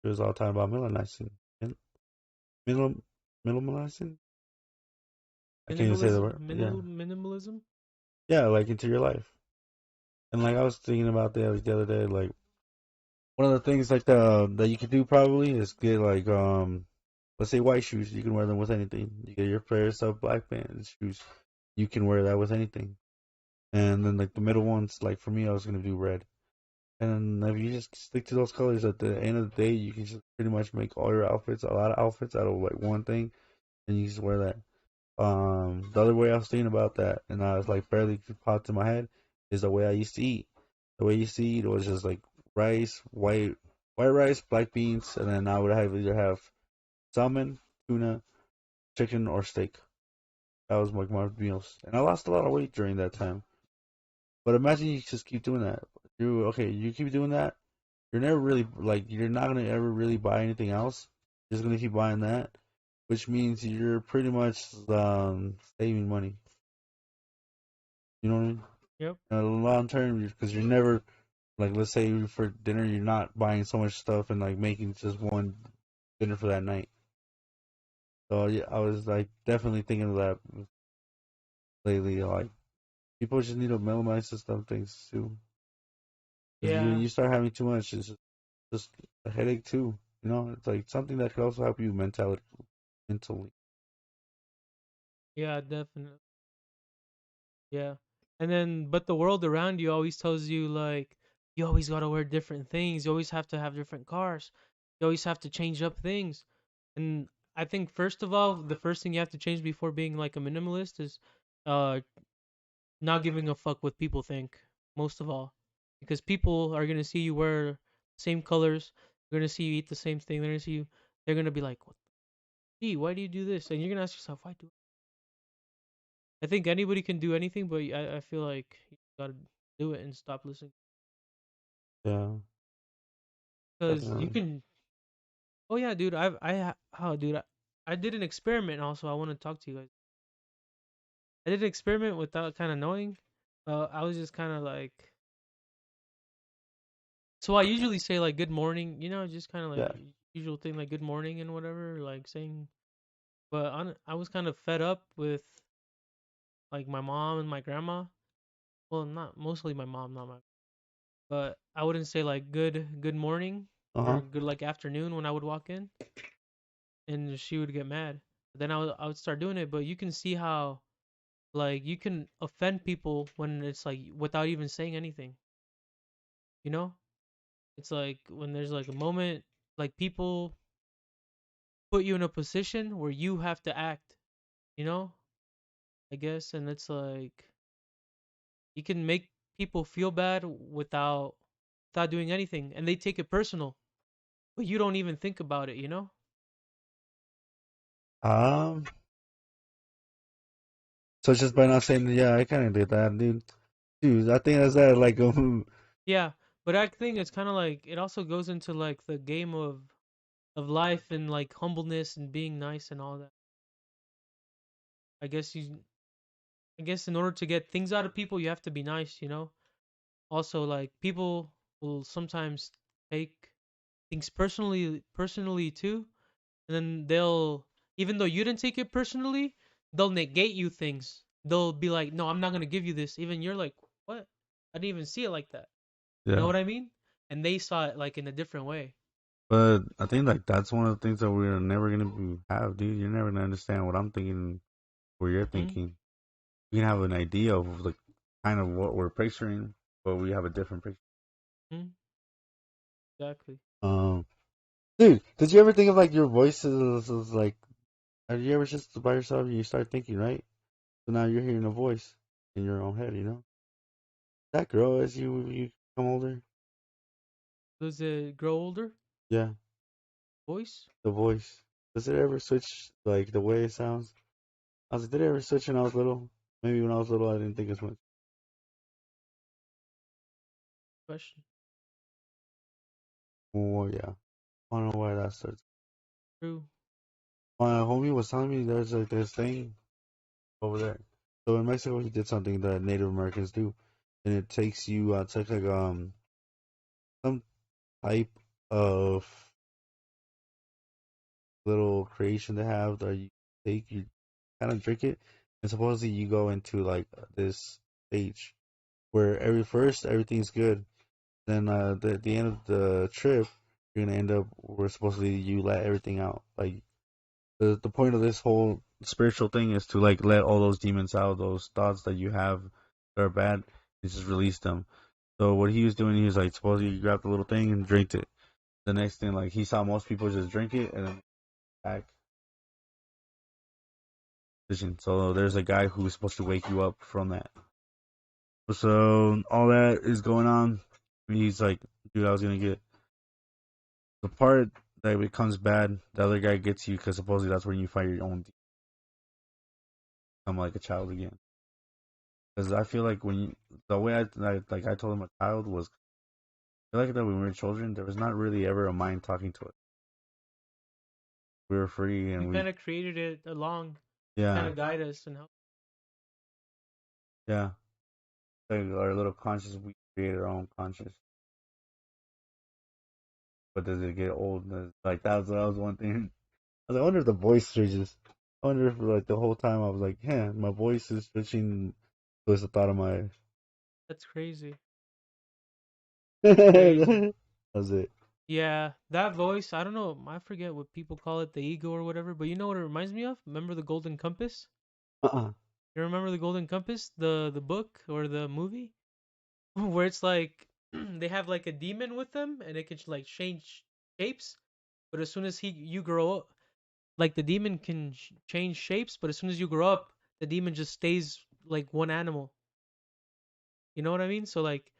It was all talking about Melanizing. Middle, minimalizing? I can't even say the word. Yeah.
Minimalism.
Yeah, like into your life. And like I was thinking about that like, the other day, like one of the things like that you could do probably is get like let's say white shoes, you can wear them with anything. You get your pair of black pants shoes, you can wear that with anything. And then like the middle ones, like for me I was gonna do red. And if you just stick to those colors at the end of the day, you can just pretty much make all your outfits, a lot of outfits out of like one thing, and you just wear that. The other way I was thinking about that, and I was like barely popped in my head, is the way I used to eat. The way I used to eat was just like rice, white rice, black beans, and then I would have either have salmon, tuna, chicken, or steak. That was like my meals, and I lost a lot of weight during that time. But imagine you just keep doing that. you keep doing that. You're never really like you're not gonna ever really buy anything else. You're just gonna keep buying that, which means you're pretty much saving money. You know what I mean?
Yep.
In the long term, because you're never like, let's say for dinner, you're not buying so much stuff and like making just one dinner for that night. So yeah, I was like definitely thinking of that lately. Like people just need to minimize the stuff things too. Because
Yeah.
you start having too much, it's just a headache too. You know, it's like something that could also help you mentally.
Yeah. Definitely. Yeah. And then, but the world around you always tells you like you always gotta wear different things. You always have to have different cars. You always have to change up things. And I think first of all, the first thing you have to change before being like a minimalist is uh not giving a fuck what people think. Most of all, because people are gonna see you wear same colors. They're gonna see you eat the same thing. They're gonna see you. They're gonna be like, "What? Gee, why do you do this?" And you're gonna ask yourself, "Why do?" I think anybody can do anything, but I feel like you gotta do it and stop listening.
Yeah,
Because you
definitely.
can. Oh yeah, dude. Oh dude. I did an experiment. Also, I want to talk to you guys. I did an experiment without kind of knowing. I was just kind of like. So I usually say like good morning. You know, just kind of like
Yeah.
usual thing like good morning and whatever. Like saying. But I was kind of fed up with like my mom and my grandma. Well, not mostly my mom, not my. But I wouldn't say like good morning
Uh
or
huh.
good like afternoon when I would walk in, and she would get mad. Then I would start doing it, but you can see how like you can offend people when it's like without even saying anything. You know, it's like when there's like a moment like people put you in a position where you have to act. You know, I guess, and it's like you can make people feel bad without doing anything, and they take it personal, but you don't even think about it. You know.
Um. So it's just by not saying, yeah, I kind of did that, dude. Dude, I think that's that. Like,
Yeah, but I think it's kind of like it also goes into like the game of life and like humbleness and being nice and all that. I guess you I guess in order to get things out of people, you have to be nice, you know? Also like people will sometimes take things personally too, and then they'll even though you didn't take it personally, they'll negate you things. They'll be like, "No, I'm not going to give you this." Even you're like, "What? I didn't even see it like that." You know
yeah.
what I mean? And they saw it like in a different way.
But I think like that's one of the things that we're never gonna have, dude. You're never gonna understand what I'm thinking, what you're
Mm,
thinking. We can have an idea of like kind of what we're picturing, but we have a different picture.
mm, exactly.
Um, dude, did you ever think of like your voice is like? Have you ever just by yourself and you start thinking, right? So now you're hearing a voice in your own head, you know? That girl as you become older,
Does it grow older?
yeah,
Voice?
the voice. Does it ever switch like the way it sounds? I was like, did it ever switch when I was little? Maybe when I was little, I didn't think as much.
Question.
Oh yeah, I don't know why that starts.
True.
My homie was telling me there's like this thing over there. So in Mexico, he did something that Native Americans do, and it takes you. It's like some type of little creation they have that you take, you kind of drink it, and supposedly you go into like this stage where everything's good. Then at the end of the trip, you're gonna end up where supposedly you let everything out. Like the point of this whole spiritual thing is to like let all those demons out, those thoughts that you have that are bad, and just release them. So what he was doing, he was like, supposedly you grabbed the little thing and drank it. The next thing, like he saw most people just drink it and then back. So there's a guy who's supposed to wake you up from that. So all that is going on. He's like, dude, I was gonna get the part that becomes bad. The other guy gets you because supposedly that's when you fight your own. Become like a child again. Because I feel like when you, the way I like I told him a child was I like that when we were children, there was not really ever a mind talking to us. We were free
We
and
kind of created it along, kind
yeah,
of guide us and help.
yeah. Like our little conscious, we create our own conscious. But does it get old? Like that was one thing. I was like, I wonder if the voice changes. I wonder if like the whole time I was like, yeah, my voice is switching. Was the thought of my.
That's crazy. Crazy.
That was it.
Yeah, that voice, I don't know, I forget what people call it, the ego or whatever, but you know what it reminds me of? Remember the Golden Compass?
Uh-uh.
You remember the Golden Compass, the book or the movie? Where it's like they have like a demon with them and it can like change shapes, but as soon as you grow up, like the demon can change shapes, but as soon as you grow up, the demon just stays like one animal. You know what I mean? So like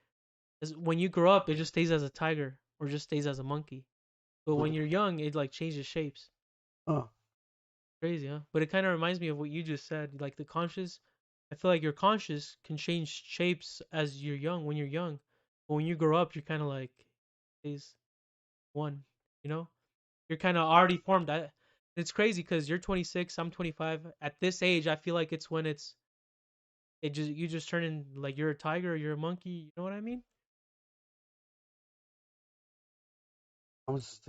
when you grow up, it just stays as a tiger or just stays as a monkey. But when you're young, it like changes shapes.
Oh,
Crazy, huh? But it kind of reminds me of what you just said, like the conscious. I feel like your conscious can change shapes as you're young, when you're young. But when you grow up, you're kind of like stays one, you know? You're kind of already formed. It's crazy because you're 26, I'm 25. At this age, I feel like it's when you just turn in like you're a tiger or you're a monkey. You know what I mean?
I was just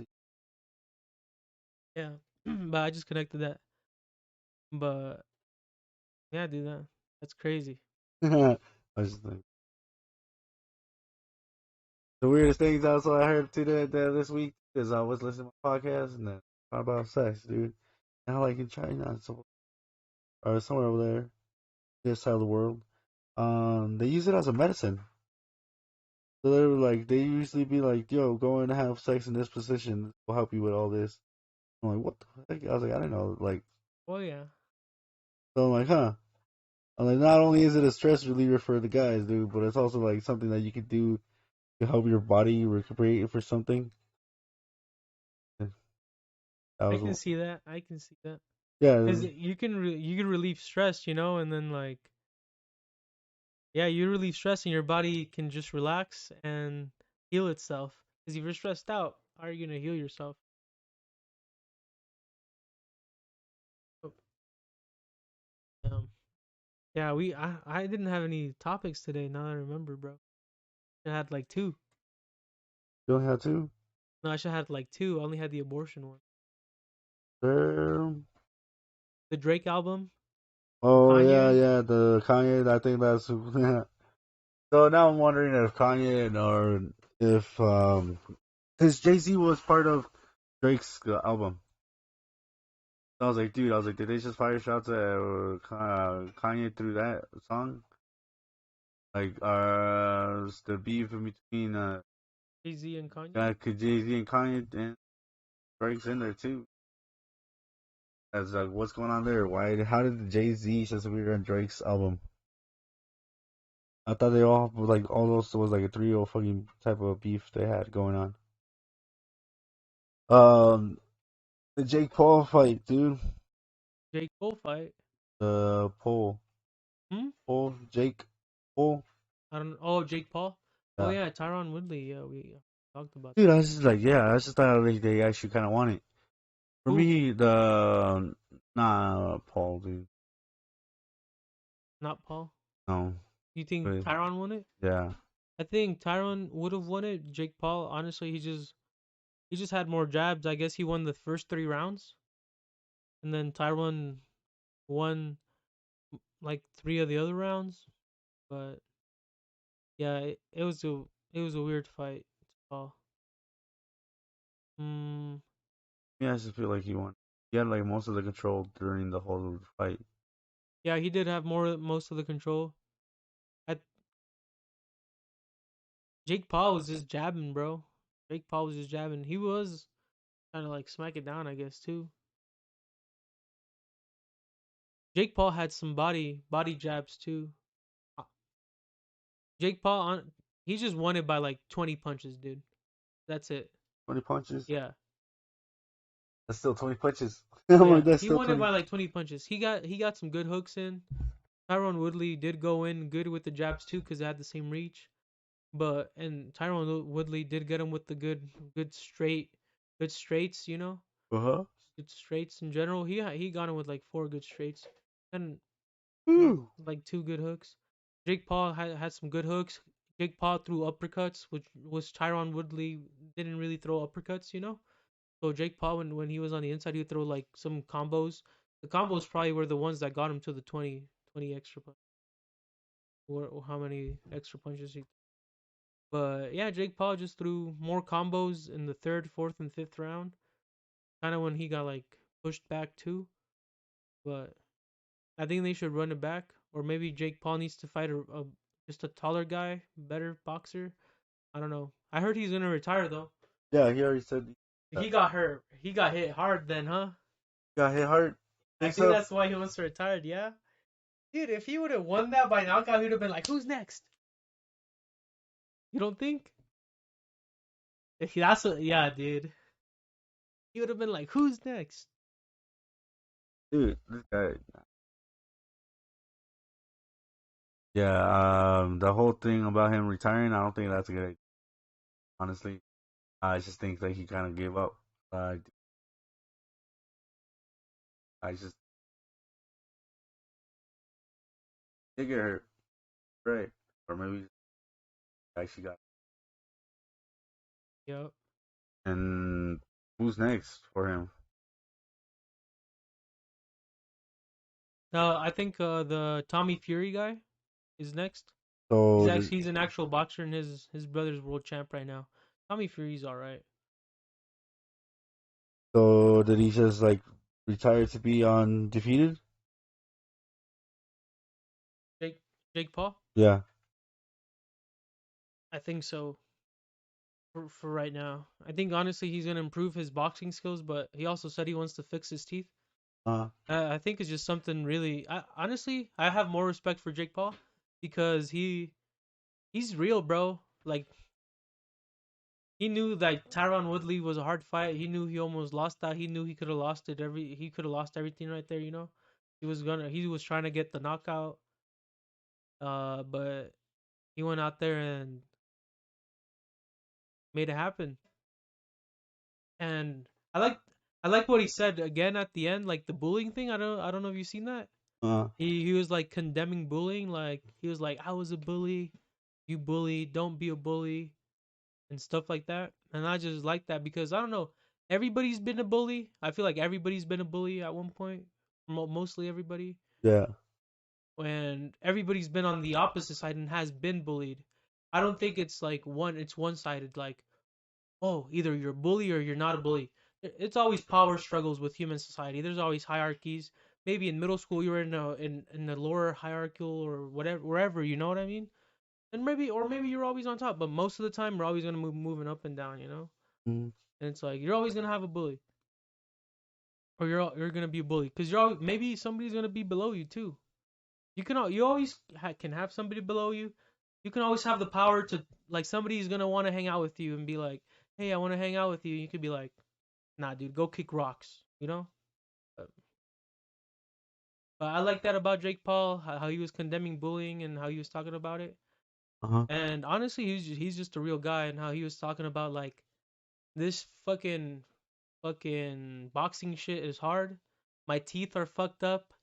Yeah. But I just connected that. But yeah, dude, that's crazy.
I was just like, the weirdest things also I heard today this week is I was listening to my podcast and then talk about sex, dude. And like in China, so or somewhere over there, this side of the world, they use it as a medicine. So they were like, they usually be like, "Yo, go and have sex in this position. Will help you with all this." I'm like, "What the heck?" I was like, "I don't know." Like,
Oh yeah.
so I'm like, "Huh." I'm like, not only is it a stress reliever for the guys, dude, but it's also like something that you could do to help your body recuperate for something. That
I
was,
can see that. I can see that.
yeah,
Cause you can relieve stress, and then like yeah, you relieve stress and your body can just relax and heal itself. Cause if you're stressed out, how are you gonna heal yourself? Oh, yeah, I didn't have any topics today. Now that I remember, bro. I had like two.
you don't have to.
No, I should have had like two. I only had the abortion one.
Um,
The Drake album,
oh yeah,
Kanye.
yeah, the Kanye. I think that's. So now I'm wondering if Kanye or if because Jay Z was part of Drake's album. So I was like, dude, I was like, did they just fire shots at Kanye through that song? Like, the beef in between
Jay Z and Kanye.
Jay Z and Kanye and Drake's in there too. As like, what's going on there? Why? How did Jay Z just appear on Drake's album? I thought they all like all those was like a trio fucking type of beef they had going on. The Jake Paul fight, dude.
Jake Paul fight.
The
Hmm.
Jake Paul.
I don't. Oh, Jake Paul. Oh
Yeah,
yeah, Tyron Woodley. Yeah, we talked about
dude. I was just like, yeah. I just thought they actually kind of won it. For
who.
me, the nah, Paul, dude.
Not Paul.
No,
You think
but
Tyron won it?
yeah.
I think Tyron would have won it. Jake Paul, honestly, he just had more jabs. I guess he won the first 3 rounds, and then Tyron won like 3 of the other rounds. But yeah, it was a weird fight to call. Mm,
Yeah, I just feel like he won. He had like most of the control during the whole fight.
yeah, he did have most of the control. I, Jake Paul was just jabbing, bro. Jake Paul was just jabbing. He was trying to like smack it down, I guess too. Jake Paul had some body jabs too. Uh, Jake Paul on he just won it by like 20 punches, dude. That's it.
20 punches.
Yeah.
That's still 20 punches. I'm like,
Yeah,
that's
he
still
won it
20.
by like 20 punches. He got some good hooks in. Tyron Woodley did go in good with the jabs too because they had the same reach. and Tyron Woodley did get him with the good straights, you know,
Uh
good straights in general. He got him with like 4 good straights, and
huh.
like 2 good hooks. Jake Paul had some good hooks. Jake Paul threw uppercuts, which Tyron Woodley didn't really throw uppercuts, you know. So Jake Paul, when he was on the inside, he would throw like some combos. The combos probably were the ones that got him to the 20 extra punch, or how many extra punches he. But yeah, Jake Paul just threw more combos in the third, fourth, and fifth round. Kind of when he got like pushed back too. But I think they should run it back, or maybe Jake Paul needs to fight a just a taller guy, better boxer. I don't know. I heard he's gonna retire though.
Yeah, he already said that.
He got hurt. He got hit hard then, huh?
Got hit hard.
I
Think
think
so?
that's why he wants to retire. Yeah, dude. If he would have won that by knockout, he'd have been like, "Who's next?" You don't think? If that's what, yeah, dude. He would have been like, "Who's next?"
Dude, this guy. Yeah, the whole thing about him retiring, I don't think that's a good idea. Honestly, I just think that he kind of gave up. Uh, I just did get hurt, right? Or maybe actually got.
Yep.
And who's next for him?
I think the Tommy Fury guy is next.
So,
He's an actual boxer, and his brother's world champ right now. Tommy Fury's all right.
so did he just like retire to be undefeated?
Jake Jake Paul.
Yeah.
I think so. For right now, I think honestly he's gonna improve his boxing skills, but he also said he wants to fix his teeth.
Uh.
I think it's just something really. Honestly, I have more respect for Jake Paul because he's real, bro. Like he knew that Tyron Woodley was a hard fight. He knew he almost lost that. He knew he could have lost it. He could have lost everything right there. You know, he was trying to get the knockout. But he went out there and made it happen. And I like what he said again at the end, like the bullying thing. I don't know if you've seen that.
Uh.
He was like condemning bullying. Like he was like, I was a bully. You bully. Don't be a bully. And stuff like that. And I just like that because I don't know. Everybody's been a bully. I feel like everybody's been a bully at one point. Mostly everybody.
Yeah.
And everybody's been on the opposite side and has been bullied. I don't think it's like it's one sided. Like, oh, either you're a bully or you're not a bully. It's always power struggles with human society. There's always hierarchies. Maybe in middle school you were in the lower hierarchical or whatever, wherever. You know what I mean? And maybe you're always on top, but most of the time we're always gonna moving up and down. You know?
Mm.
And it's like you're always gonna have a bully, or you're gonna be a bully because maybe somebody's gonna be below you too. You always can have somebody below you. You can always have the power to like somebody's gonna want to hang out with you and be like, hey, I want to hang out with you. You could be like, nah, dude, go kick rocks. You know. But I like that about Jake Paul, how he was condemning bullying and how he was talking about it.
Uh huh.
And honestly, he's just a real guy, and how he was talking about like this fucking boxing shit is hard. My teeth are fucked up.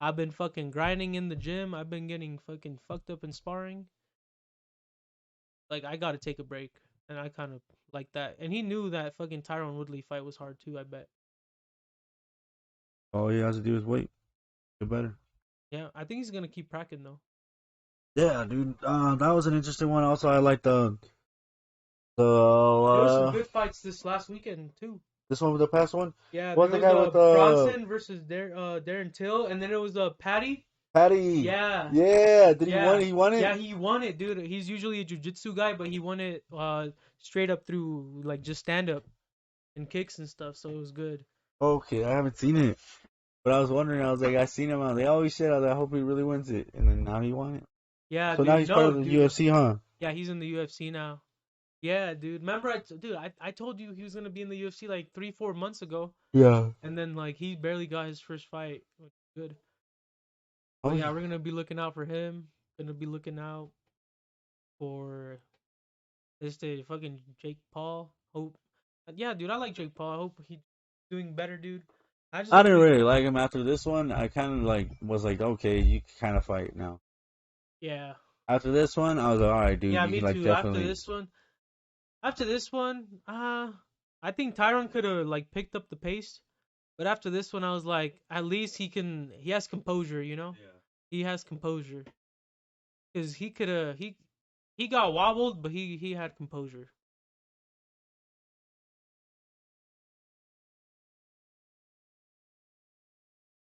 I've been fucking grinding in the gym. I've been getting fucking fucked up in sparring. Like I gotta take a break, and I kind of like that. And he knew that fucking Tyron Woodley fight was hard too. I bet.
All he has to do is wait. Get better.
Yeah, I think he's gonna keep practicing though.
Yeah, dude. That was an interesting one. Also, I like the
There was some good fights this last weekend too.
this one with the past one.
Yeah,
What's
there
the
was
guy with
Bronson versus Darren Till, and then it was Patty.
Patty?
Yeah,
Yeah. Did he win?
yeah,
He won it.
yeah. He won it, dude. He's usually a jujitsu guy, but he won it straight up through like just stand up and kicks and stuff. So it was good.
Okay, I haven't seen it, but I was wondering. I was like, I seen him. I was like, oh shit! I was like, I hope he really wins it, and then now he won it.
Yeah,
So now
dude.
he's part
No,
of the
dude.
UFC, huh?
Yeah, he's in the UFC now. Yeah, dude. Remember, I told you he was gonna be in the UFC like 3 4 months ago,
Yeah.
and then like he barely got his first fight. Which is good.
Oh
But yeah,
yeah.
we're gonna be looking out for him. Gonna be looking out for fucking Jake Paul. Hope. Yeah, dude, I like Jake Paul. I hope he's doing better, dude. I just
I
hope
didn't
he.
really like him after this one. I kind of like was like, okay, you can kind of fight now.
Yeah.
After this one, I was like, all right, dude,
Yeah,
you
me
can like
too.
definitely.
After this one, I think Tyron could have like picked up the pace. But after this one, I was like, at least he can. He has composure, you know.
Yeah.
He has composure because he could have he got wobbled, but he had composure.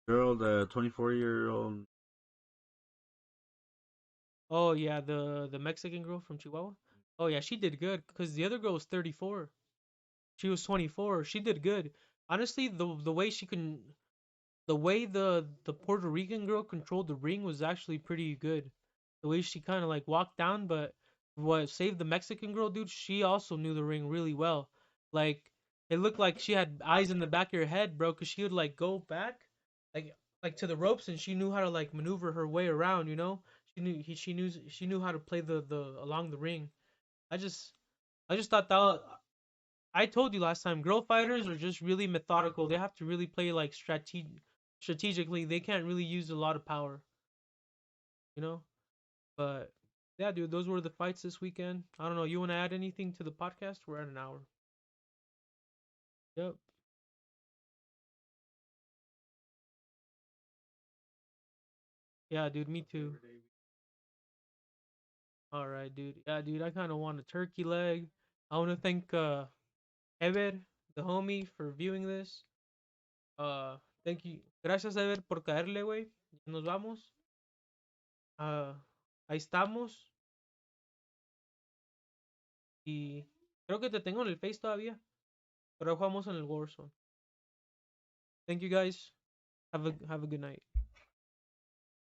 Girl, the 24-year-old.
Oh yeah, the Mexican girl from Chihuahua. Oh yeah, she did good because the other girl was 34. She was 24. She did good. Honestly, the way she can the way the Puerto Rican girl controlled the ring was actually pretty good. The way she kind of like walked down, but what saved the Mexican girl, dude, she also knew the ring really well. Like it looked like she had eyes in the back of her head, bro, cause she would like go back, like like to the ropes, and she knew how to like maneuver her way around. You know, she knew how to play the along the ring. I just I just thought that I told you last time, girl fighters are just really methodical. They have to really play like strategically. They can't really use a lot of power, you know. But yeah, dude, those were the fights this weekend. I don't know. You want to add anything to the podcast? We're at an hour. Yep. Yeah, dude. Me too. All right, dude. Yeah, dude. I kind of want a turkey leg. I want to thank Ever, the homie, for viewing this. Uh, Thank you. Gracias, Ever, por caerle, güey. Nos vamos. Ahí estamos. Y creo que te tengo en el Face todavía. Pero jugamos en el Warzone. Thank you guys. Have a good night.